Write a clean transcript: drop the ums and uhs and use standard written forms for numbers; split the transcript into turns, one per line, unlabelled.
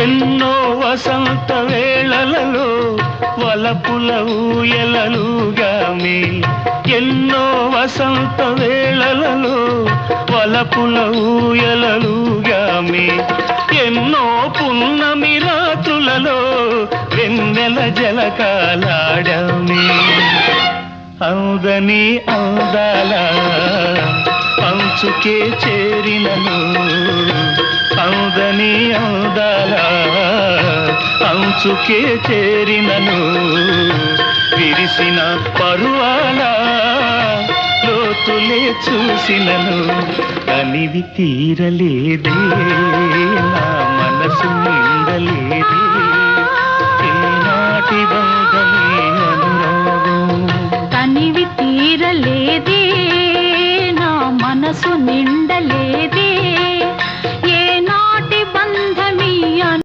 ఎన్నో వసంత వేళలలో వలపుల ఊయలలుగామి, ఎన్నో వసంత వేళలలో వలపుల ఊయలలుగామి, ఎన్నో పున్నమి రాత్రులలో వెన్నెల జలకాలాడామి. అందని అందాల అంచుకే చేరినను, అందని అందాల అంచుకే చేరినను, విరిసిన పరువాల లోతులే చూసినను, అనివి తీరలేదే నా మనసు నిండలేదే, ఏనాటి